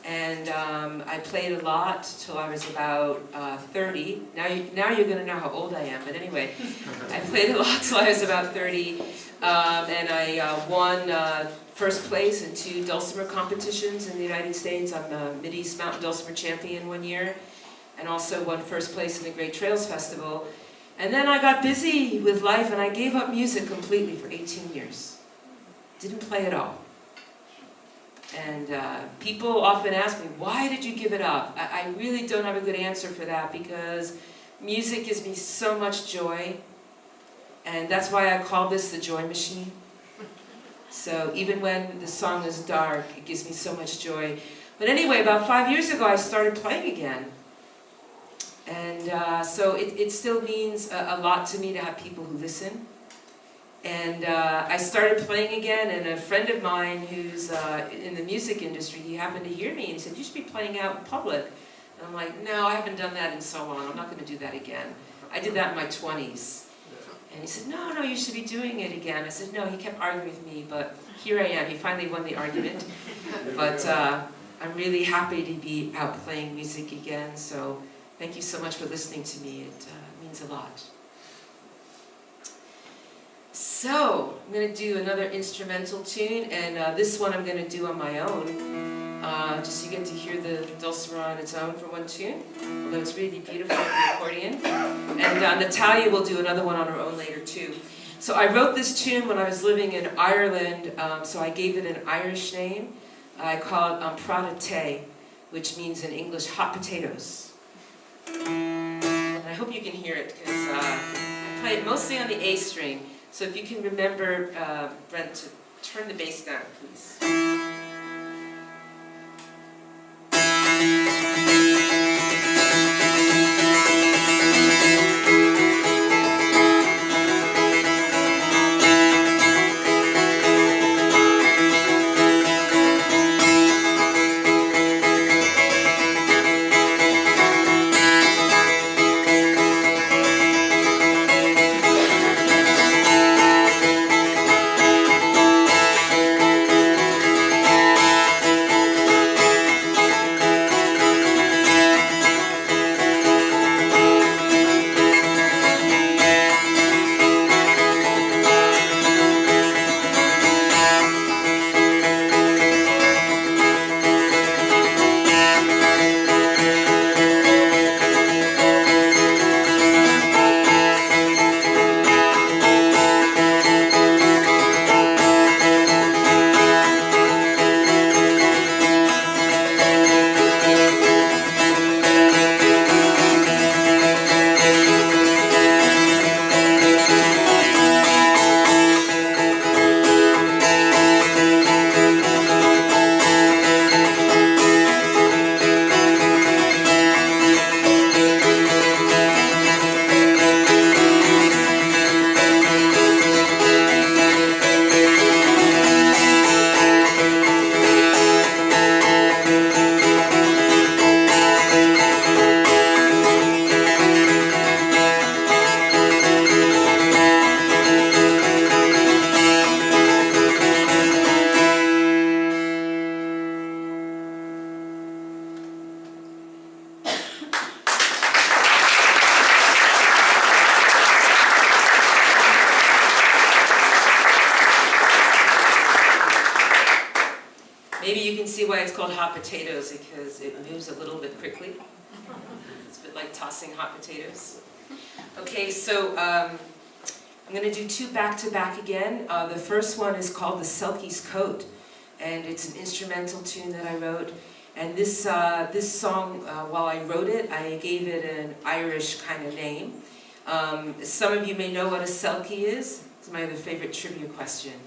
And I played a lot till I was about 30. Now you're going to know how old I am, but anyway, I played a lot till I was about 30, and I won first place in 2 dulcimer competitions in the United States. I'm the Mideast Mountain Dulcimer Champion one year, and also won first place in the Great Trails Festival. And then I got busy with life, and I gave up music completely for 18 years. Didn't play at all. And people often ask me, why did you give it up? I really don't have a good answer for that, because music gives me so much joy, and that's why I call this the joy machine. So even when the song is dark, it gives me so much joy. But anyway, about 5 years ago, I started playing again. And so it still means a lot to me to have people who listen. And I started playing again, and a friend of mine who's in the music industry, he happened to hear me, and he said, you should be playing out in public. And I'm like, no, I haven't done that in so long. I'm not going to do that again. I did that in my 20s. And he said, no, you should be doing it again. I said, no, he kept arguing with me, but here I am. He finally won the argument. But I'm really happy to be out playing music again, so thank you so much for listening to me. It means a lot. So, I'm going to do another instrumental tune, and this one I'm going to do on my own, just so you get to hear the dulcimer on its own for one tune, although it's really beautiful with the accordion. And Natalya will do another one on her own later too. So I wrote this tune when I was living in Ireland, so I gave it an Irish name. I call it Prátaí, which means in English hot potatoes. And I hope you can hear it, because I play it mostly on the A string. So if you can remember, Brent, to turn the bass down, please. Maybe you can see why it's called hot potatoes, because it moves a little bit quickly. It's a bit like tossing hot potatoes. Okay, so I'm going to do 2 back-to-back again. The first one is called the Selkie's Coat, and it's an instrumental tune that I wrote. And this song, while I wrote it, I gave it an Irish kind of name. Some of you may know what a Selkie is. It's my other favorite trivia question.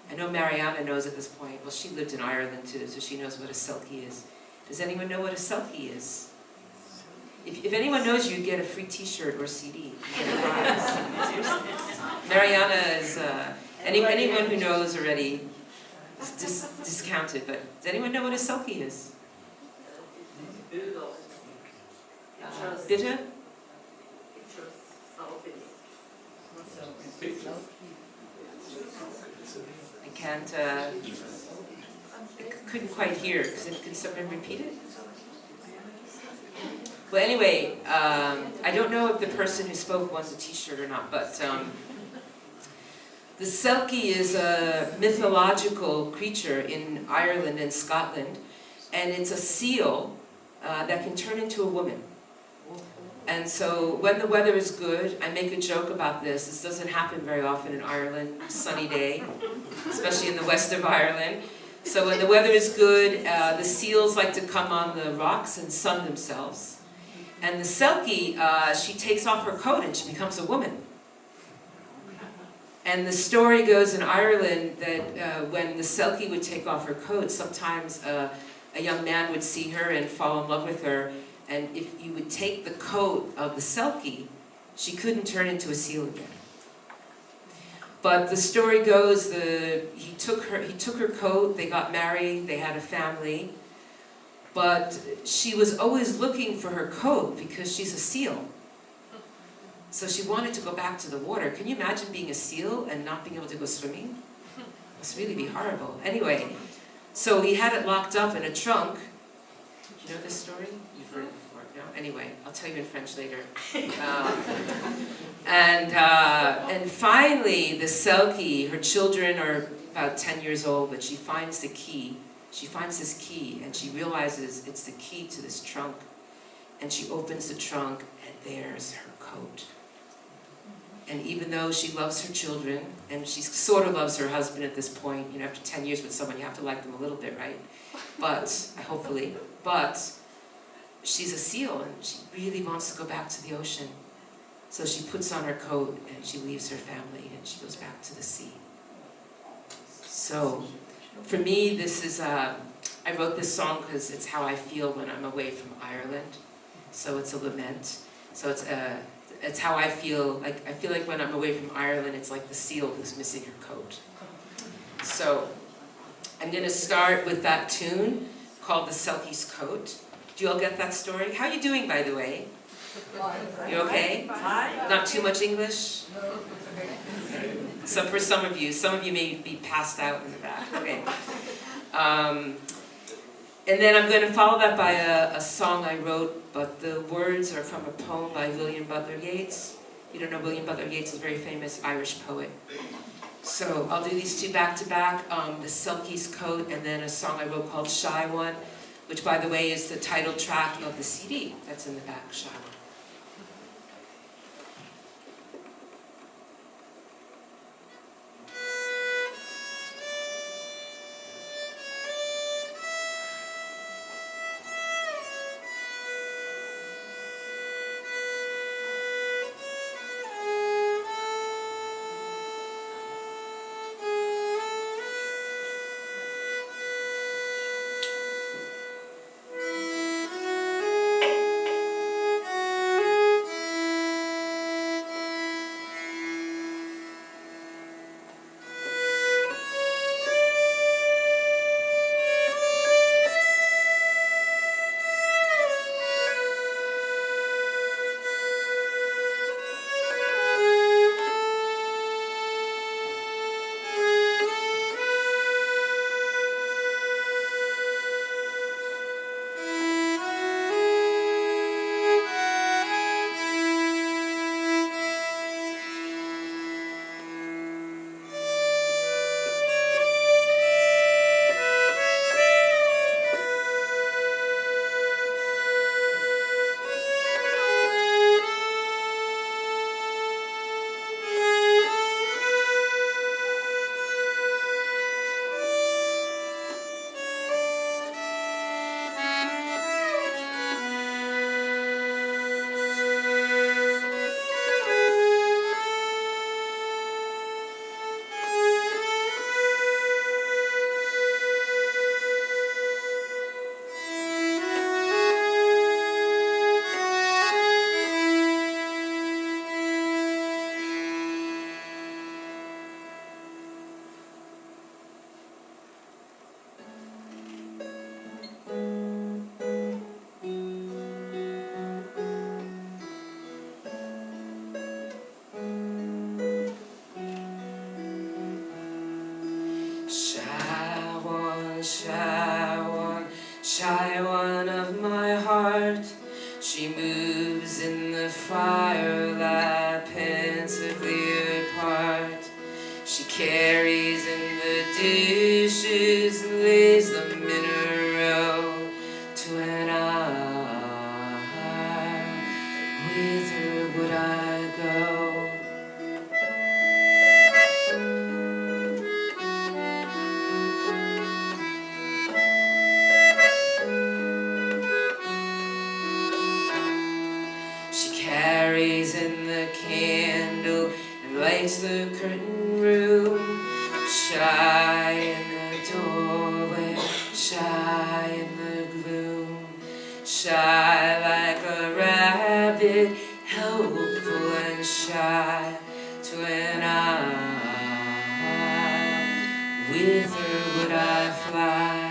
I know Mariana knows at this point. Well, she lived in Ireland too, so she knows what a Selkie is. Does anyone know what a Selkie is? If anyone knows, you get a free T-shirt or CD. You get a prize. Seriously. Mariana is, anyone who knows already is discounted, but does anyone know what a Selkie is? Bitte? I couldn't quite hear. Could someone repeat it? Well, anyway, I don't know if the person who spoke wants a t-shirt or not, but the Selkie is a mythological creature in Ireland and Scotland, and it's a seal that can turn into a woman. And so when the weather is good, I make a joke about this. This doesn't happen very often in Ireland, sunny day, especially in the west of Ireland. So when the weather is good, the seals like to come on the rocks and sun themselves. And the Selkie, she takes off her coat and she becomes a woman. And the story goes in Ireland that when the Selkie would take off her coat, sometimes a young man would see her and fall in love with her. And if you would take the coat of the Selkie, she couldn't turn into a seal again. But the story goes, he took her coat, they got married, they had a family. But she was always looking for her coat because she's a seal. So she wanted to go back to the water. Can you imagine being a seal and not being able to go swimming? It must really be horrible. Anyway, so he had it locked up in a trunk. Do you know this story? You've heard it before. No? Anyway, I'll tell you in French later. And finally, the Selkie, her children are about 10 years old, but she finds the key. She finds this key, and she realizes it's the key to this trunk. And she opens the trunk, and there's her coat. And even though she loves her children, and she sort of loves her husband at this point, you know, after 10 years with someone, you have to like them a little bit, right? But, hopefully, but she's a seal, and she really wants to go back to the ocean. So she puts on her coat, and she leaves her family, and she goes back to the sea. So, for me, this is, I wrote this song because it's how I feel when I'm away from Ireland. So it's a lament. So it's how I feel. Like I feel like when I'm away from Ireland, it's like the seal who's missing her coat. So I'm going to start with that tune called The Selkie's Coat. Do you all get that story? How are you doing, by the way? You okay? Not too much English? So for some of you may be passed out in the back. Okay. And then I'm going to follow that by a song I wrote, but the words are from a poem by William Butler Yeats. You don't know William Butler Yeats is a very famous Irish poet. So I'll do these two back to back, The Selkie's Coat, and then a song I wrote called Shy One, which by the way is the title track of the CD that's in the back, Shy One. carries in the dishes and lays them in a row. To an eye, with her would I go. She carries in the candle and lights the curtain room. Shy in the doorway, shy in the gloom. Shy like a rabbit, helpful and shy. To an eye, with her would I fly.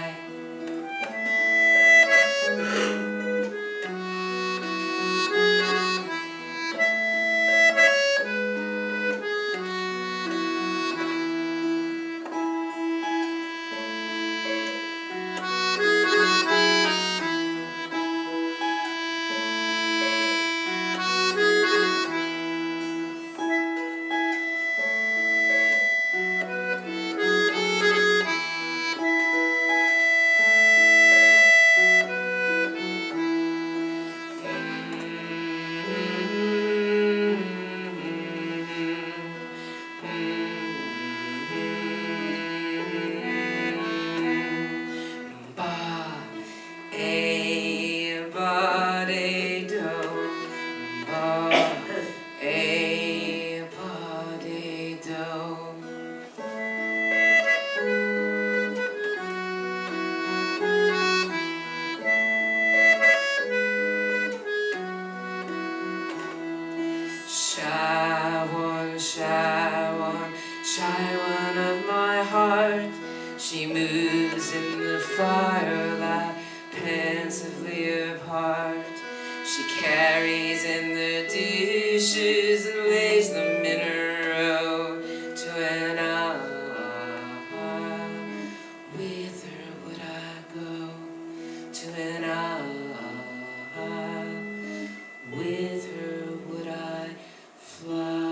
Shy one of my heart, she moves in the firelight, pensively apart. She carries in the dishes and lays them in a row. To an eye, with her would I go. To an eye, with her would I fly.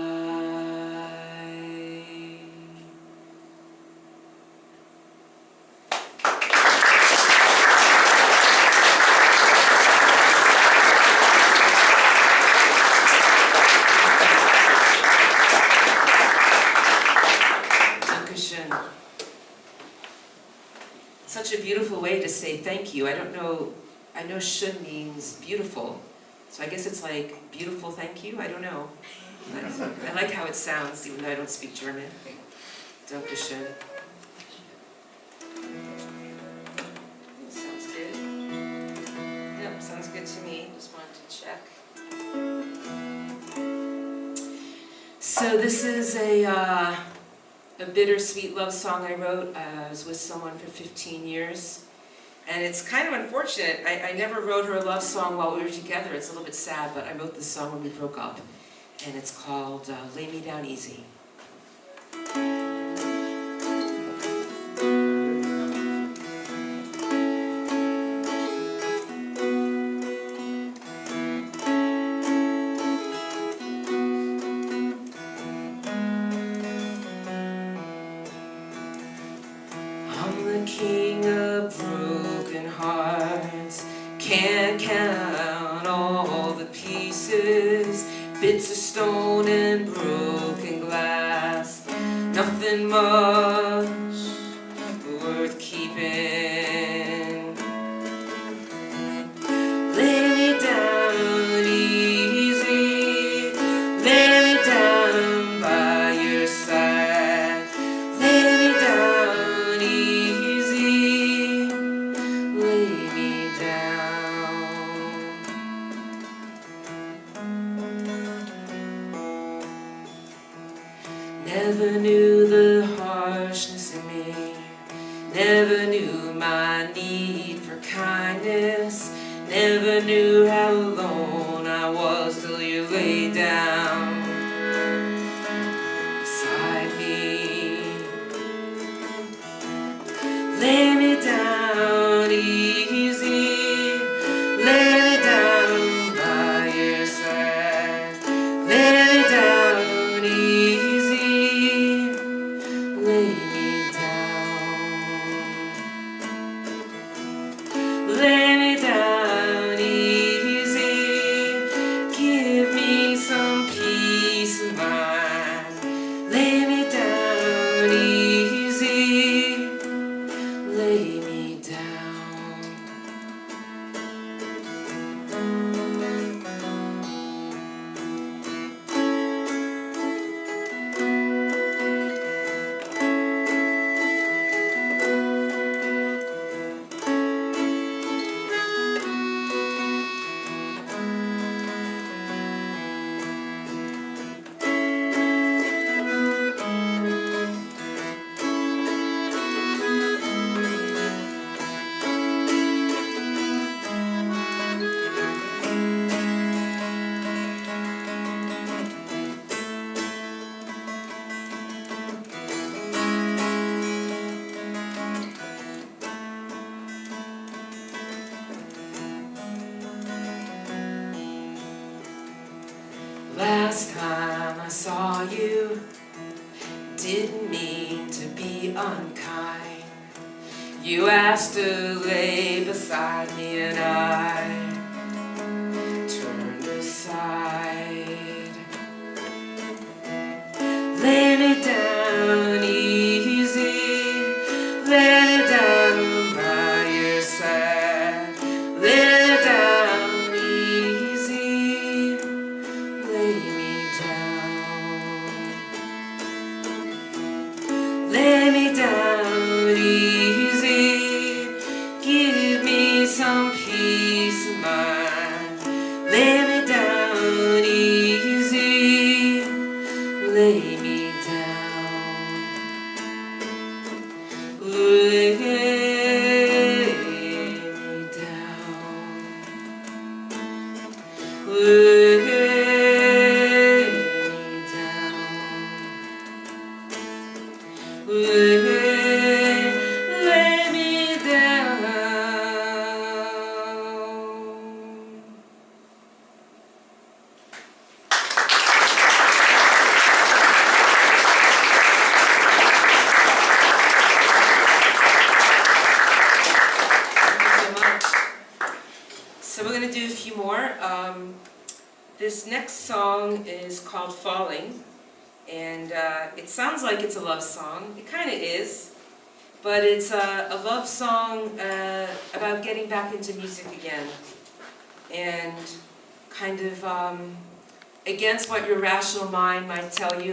Such a beautiful way to say thank you. I don't know, I know schön means beautiful, so I guess it's like beautiful thank you, I don't know. I like how it sounds, even though I don't speak German. Dankeschön. Sounds good. Yep, sounds good to me. Just wanted to check. So this is a bittersweet love song I wrote. I was with someone for 15 years. And it's kind of unfortunate. I never wrote her a love song while we were together. It's a little bit sad, but I wrote this song when we broke up. And it's called Lay Me Down Easy. King of broken hearts, can't count all the pieces, bits of stone and broken glass, nothing much worth keeping. Lay me down easy, lay me down by your side, lay me down easy, lay me down. Never knew the harshness in me, never knew my need for kindness, never knew how alone I was till you lay down beside me. Lay me down easy, lay me down by your side, lay me down easy, saw you, didn't mean to be unkind. You asked to lay beside me and I turned aside. Lay me down easy, lay me down by your side. Lay me down easy, lay me down. Lay me down easy, give me some peace of mind. Lay me down easy, lay me down. Lay me down. Lay me down. Lay me down. So we're going to do a few more. This next song is called Falling, and it sounds like it's a love song. It kind of is, but it's a love song about getting back into music again, and kind of against what your rational mind might tell you.